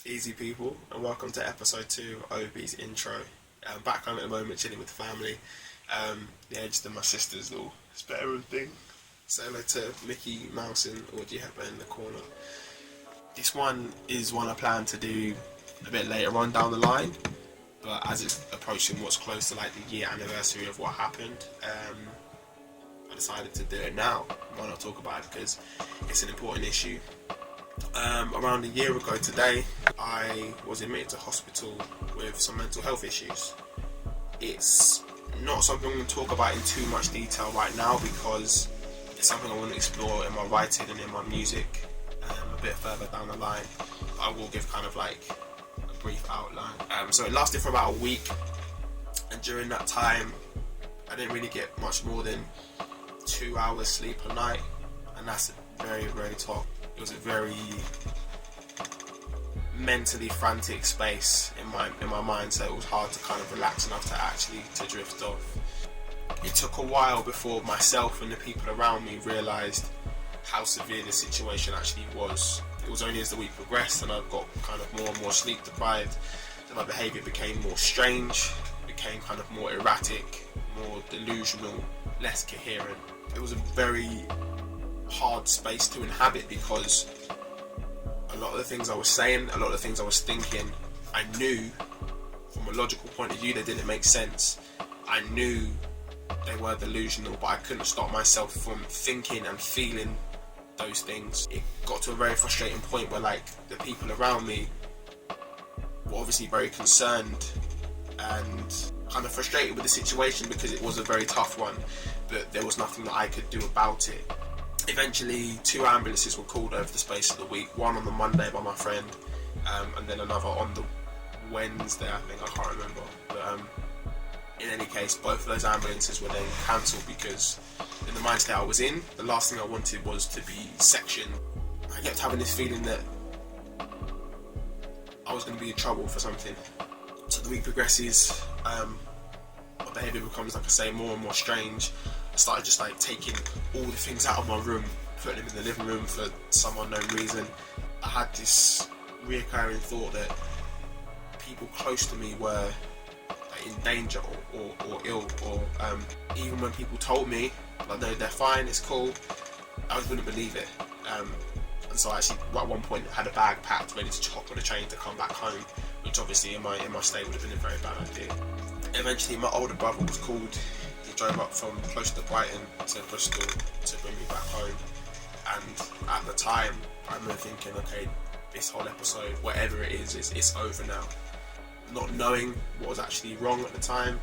Easy people, and welcome to episode 2 of Obi's intro. Back home at the moment, chilling with the family. Just my sister's little spare room thing. Say hello to Mickey Mouse and Audrey Hepburn in the corner. This one is one I plan to do a bit later on down the line, but as it's approaching what's close to like the year anniversary of what happened, I decided to do it now. Why not talk about it, because it's an important issue. Around a year ago today, I was admitted to hospital with some mental health issues. It's not something I'm going to talk about in too much detail right now, because it's something I want to explore in my writing and in my music a bit further down the line. I will give kind of like a brief outline. So it lasted for about a week, and during that time I didn't really get much more than 2 hours sleep a night, and that's very, very tough. It was a very mentally frantic space in my mind, so it was hard to kind of relax enough to drift off. It took a while before myself and the people around me realised how severe the situation actually was. It was only as the week progressed and I got kind of more and more sleep deprived that my behaviour became more strange, became kind of more erratic, more delusional, less coherent. It was a very hard space to inhabit, because a lot of the things I was saying, a lot of the things I was thinking, I knew from a logical point of view they didn't make sense. I knew they were delusional, but I couldn't stop myself from thinking and feeling those things. It got to a very frustrating point where like the people around me were obviously very concerned and kind of frustrated with the situation, because it was a very tough one, but there was nothing that I could do about it. Eventually 2 ambulances were called over the space of the week, one on the Monday by my friend, and then another on the Wednesday, I think, I can't remember. But in any case, both of those ambulances were then cancelled, because in the mind state I was in, the last thing I wanted was to be sectioned. I kept having this feeling that I was going to be in trouble for something. So the week progresses, my behaviour becomes, like I say, more and more strange. I started just like taking all the things out of my room, putting them in the living room for some unknown reason. I had this reoccurring thought that people close to me were in danger or ill, or even when people told me like they're fine, it's cool, I just wouldn't believe it. And so I actually at one point had a bag packed ready to hop on a train to come back home, which obviously in my state would have been a very bad idea. Eventually my older brother was called. He drove up from close to Brighton to Bristol to bring me back home, and at the time I remember thinking, okay, this whole episode, whatever it is, it's over now. Not knowing what was actually wrong at the time,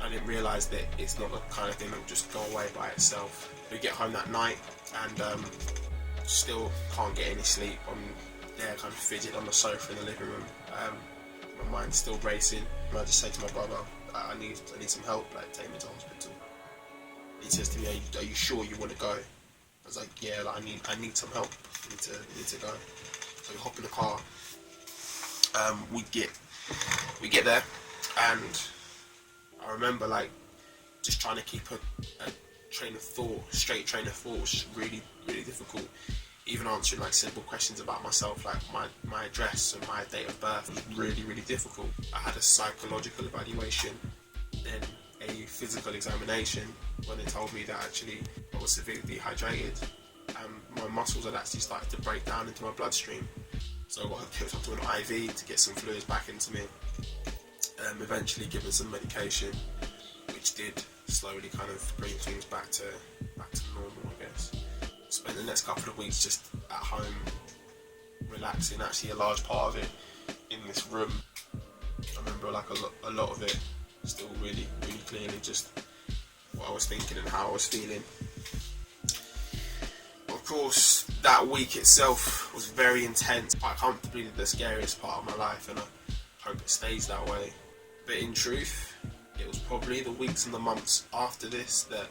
I didn't realise that it's not the kind of thing that will just go away by itself. We get home that night and still can't get any sleep. I'm there kind of fidgeting on the sofa in the living room. My mind's still racing. I just say to my brother, I need some help, like take me to hospital. He says to me, are you sure you want to go? I was like, yeah, like, I need some help. I need to go. So we hop in the car. We get there, and I remember like just trying to keep a straight train of thought was just really, really difficult. Even answering like simple questions about myself, like my address and my date of birth, was really, really difficult. I had a psychological evaluation, then a physical examination, when they told me that actually I was severely dehydrated and my muscles had actually started to break down into my bloodstream. So I got hooked up to an IV to get some fluids back into me. Eventually given some medication, which did slowly kind of bring things back to normal, I guess. Spent the next couple of weeks just at home, relaxing. Actually, a large part of it in this room. I remember like a lot of it still really, really clearly, just what I was thinking and how I was feeling. Of course, that week itself was very intense, quite comfortably the scariest part of my life, and I hope it stays that way. But in truth, it was probably the weeks and the months after this that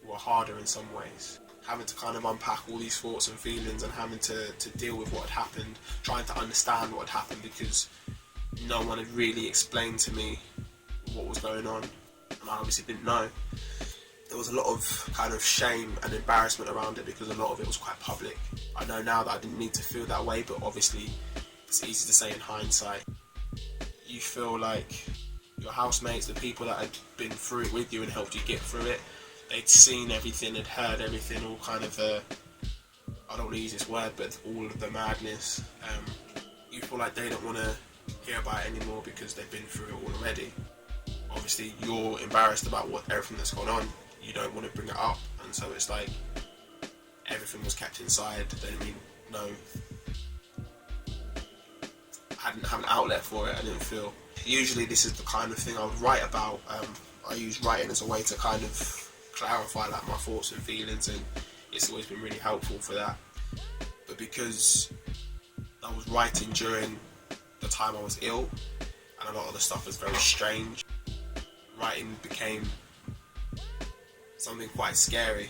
were harder in some ways. Having to kind of unpack all these thoughts and feelings and having to deal with what had happened, trying to understand what had happened, because no one had really explained to me what was going on, and I obviously didn't know. there was a lot of kind of shame and embarrassment around it because a lot of it was quite public. I know now that I didn't need to feel that way, but obviously it's easy to say in hindsight. You feel like your housemates, the people that had been through it with you and helped you get through it, they'd seen everything, had heard everything, all kind of I don't want to use this word, but all of the madness. You feel like they don't want to hear about it anymore because they've been through it all already. Obviously you're embarrassed about everything that's gone on, you don't want to bring it up, and so it's like everything was kept inside. They didn't mean no, I didn't have an outlet for it. I didn't feel. Usually this is the kind of thing I would write about. I use writing as a way to kind of clarify like my thoughts and feelings, and it's always been really helpful for that. But because I was writing during the time I was ill and a lot of the stuff was very strange, writing became something quite scary.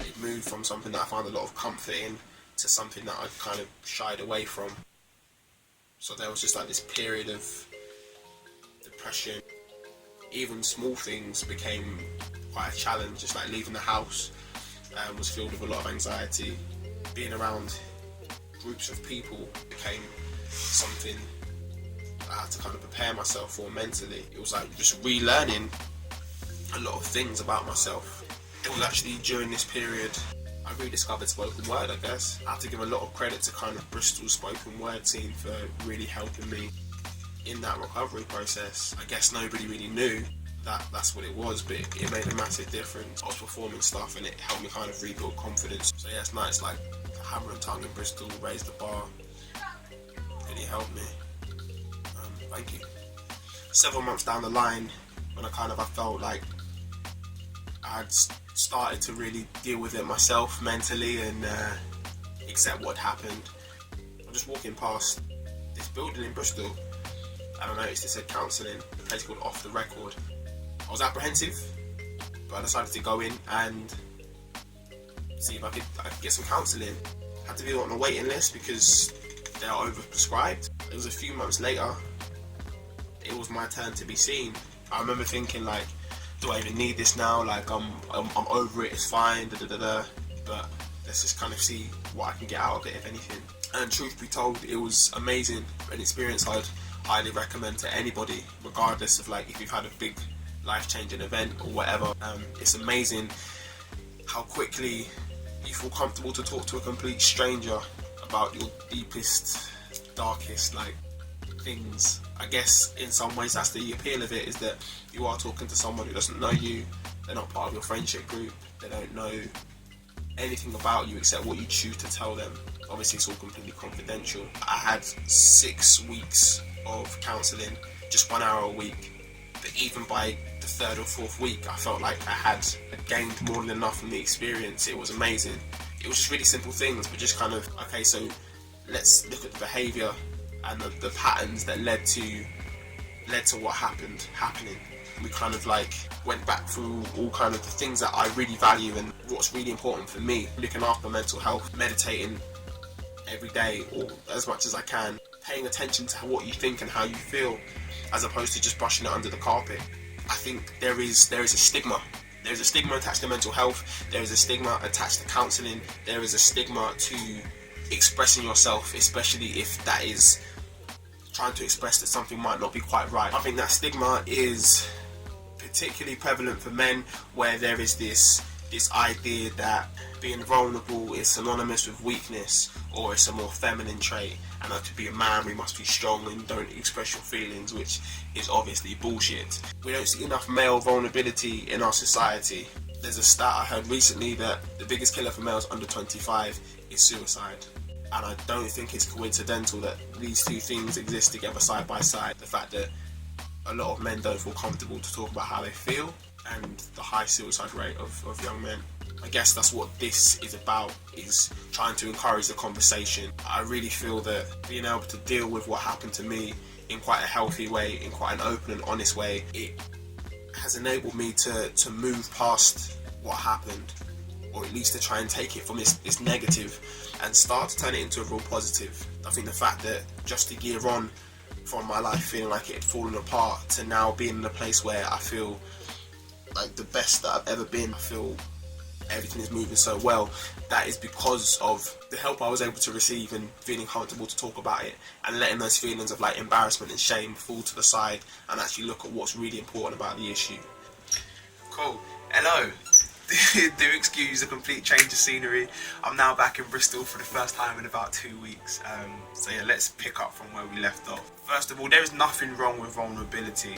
It moved from something that I found a lot of comfort in to something that I kind of shied away from. So there was just like this period of depression. Even small things became quite a challenge, just like leaving the house was filled with a lot of anxiety. Being around groups of people became something I had to kind of prepare myself for mentally. It was like just relearning a lot of things about myself. It was actually during this period I rediscovered spoken word, I guess. I have to give a lot of credit to kind of Bristol's spoken word team for really helping me in that recovery process. I guess nobody really knew that that's what it was, but it made a massive difference. I was performing stuff and it helped me kind of rebuild confidence. So yeah, it's nice, like Hammer and Tongue in Bristol raised the bar. Really helped me. Thank you. Several months down the line, when I felt like I had started to really deal with it myself mentally and accept what happened, I'm just walking past this building in Bristol and I noticed it said counselling, a place called Off the Record. I was apprehensive, but I decided to go in and see if I could get some counselling. I had to be on a waiting list because they are overprescribed. It was a few months later, it was my turn to be seen. I remember thinking like, do I even need this now? Like I'm over it, it's fine, but let's just kind of see what I can get out of it, if anything. And truth be told, it was amazing, an experience I'd highly recommend to anybody, regardless of like if you've had a big life-changing event or whatever. It's amazing how quickly you feel comfortable to talk to a complete stranger about your deepest, darkest like things. I guess in some ways that's the appeal of it, is that you are talking to someone who doesn't know you, they're not part of your friendship group, they don't know anything about you except what you choose to tell them. Obviously it's all completely confidential. I had 6 weeks of counselling, just 1 hour a week, but even by the 3rd or 4th week I felt like I had gained more than enough from the experience. It was amazing. It was just really simple things, but just kind of, okay, so let's look at the behaviour and the patterns that led to what happening. We kind of like went back through all kind of the things that I really value and what's really important for me. Looking after mental health, meditating every day or as much as I can, paying attention to what you think and how you feel, as opposed to just brushing it under the carpet. I think there is a stigma. There's a stigma attached to mental health, there is a stigma attached to counselling, there is a stigma to expressing yourself, especially if that is trying to express that something might not be quite right. I think that stigma is particularly prevalent for men, where there is this idea that being vulnerable is synonymous with weakness, or it's a more feminine trait, and that to be a man we must be strong and don't express your feelings, which is obviously bullshit. We don't see enough male vulnerability in our society. There's a stat I heard recently that the biggest killer for males under 25 is suicide. And I don't think it's coincidental that these two things exist together side by side. The fact that a lot of men don't feel comfortable to talk about how they feel, and the high suicide rate of young men. I guess that's what this is about, is trying to encourage the conversation. I really feel that being able to deal with what happened to me in quite a healthy way, in quite an open and honest way, it has enabled me to move past what happened, or at least to try and take it from this negative and start to turn it into a real positive. I think the fact that just a year on from my life feeling like it had fallen apart to now being in a place where I feel like the best that I've ever been. I feel everything is moving so well. That is because of the help I was able to receive and feeling comfortable to talk about it, and letting those feelings of like embarrassment and shame fall to the side and actually look at what's really important about the issue. Cool. Hello. Do excuse a complete change of scenery. I'm now back in Bristol for the first time in about 2 weeks. So yeah, let's pick up from where we left off. First of all, there is nothing wrong with vulnerability.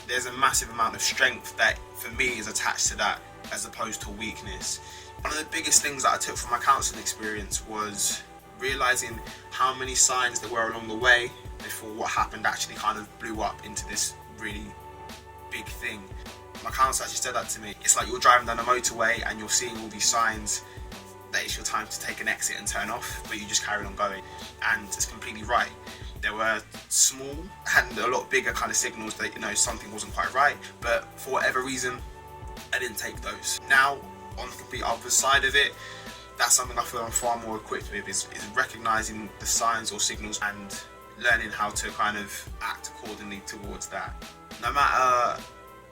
There's a massive amount of strength that for me is attached to that, as opposed to weakness. One of the biggest things that I took from my counselling experience was realising how many signs there were along the way before what happened actually kind of blew up into this really big thing. My counsellor actually said that to me. It's like you're driving down a motorway and you're seeing all these signs that it's your time to take an exit and turn off, but you just carry on going. And it's completely right. There were small and a lot bigger kind of signals that, you know, something wasn't quite right, but for whatever reason, I didn't take those. Now, on the complete other side of it, that's something I feel I'm far more equipped with, is recognising the signs or signals and learning how to kind of act accordingly towards that. No matter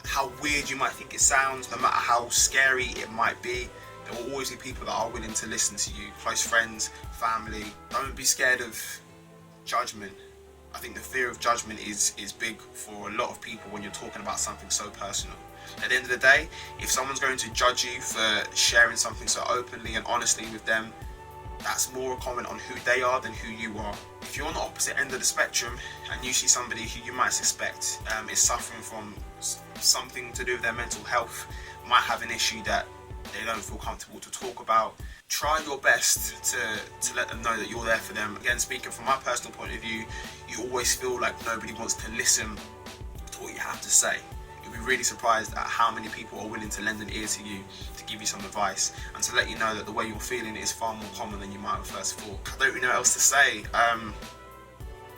how weird you might think it sounds, no matter how scary it might be, there will always be people that are willing to listen to you, close friends, family. Don't be scared of judgment. I think the fear of judgment is big for a lot of people when you're talking about something so personal. At the end of the day, if someone's going to judge you for sharing something so openly and honestly with them, that's more a comment on who they are than who you are. If you're on the opposite end of the spectrum and you see somebody who you might suspect is suffering from something to do with their mental health, might have an issue that they don't feel comfortable to talk about, try your best to let them know that you're there for them. Again, speaking from my personal point of view, you always feel like nobody wants to listen to what you have to say. You'll be really surprised at how many people are willing to lend an ear to you, to give you some advice, and to let you know that the way you're feeling is far more common than you might have first thought. I don't really know what else to say.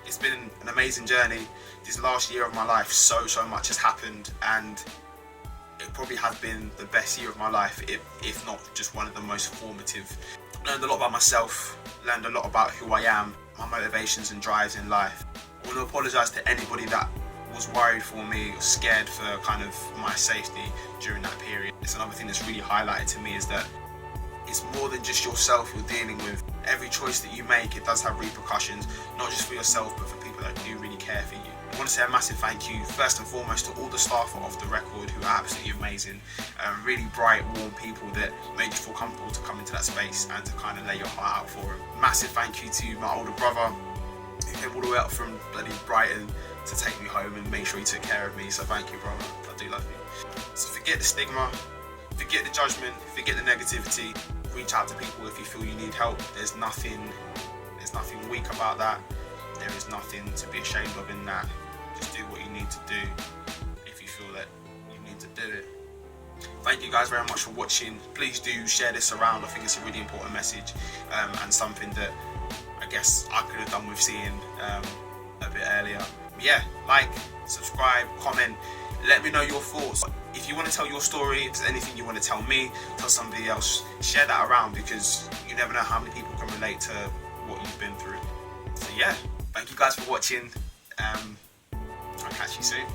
It's been an amazing journey. This last year of my life, so much has happened, and it probably has been the best year of my life, if not just one of the most formative. Learned a lot about myself, learned a lot about who I am, my motivations and drives in life. I want to apologise to anybody that was worried for me or scared for kind of my safety during that period. It's another thing that's really highlighted to me, is that it's more than just yourself you're dealing with. Every choice that you make, it does have repercussions, not just for yourself, but for people that do really care for you. I want to say a massive thank you, first and foremost, to all the staff Off the Record, who are absolutely amazing. Really bright, warm people that made you feel comfortable to come into that space and to kind of lay your heart out for them. Massive thank you to my older brother, who came all the way up from bloody Brighton to take me home and make sure he took care of me. So thank you, brother. I do love you. So forget the stigma, forget the judgment, forget the negativity. Reach out to people if you feel you need help. There's nothing weak about that. There is nothing to be ashamed of in that. Just do what you need to do if you feel that you need to do it. Thank you guys very much for watching. Please do share this around. I think it's a really important message, and something that I guess I could have done with seeing a bit earlier. Yeah, like, subscribe, comment, let me know your thoughts. If you want to tell your story, if there's anything you want to tell me, tell somebody else, share that around, because you never know how many people can relate to what you've been through. So yeah, thank you guys for watching. I'll catch you soon.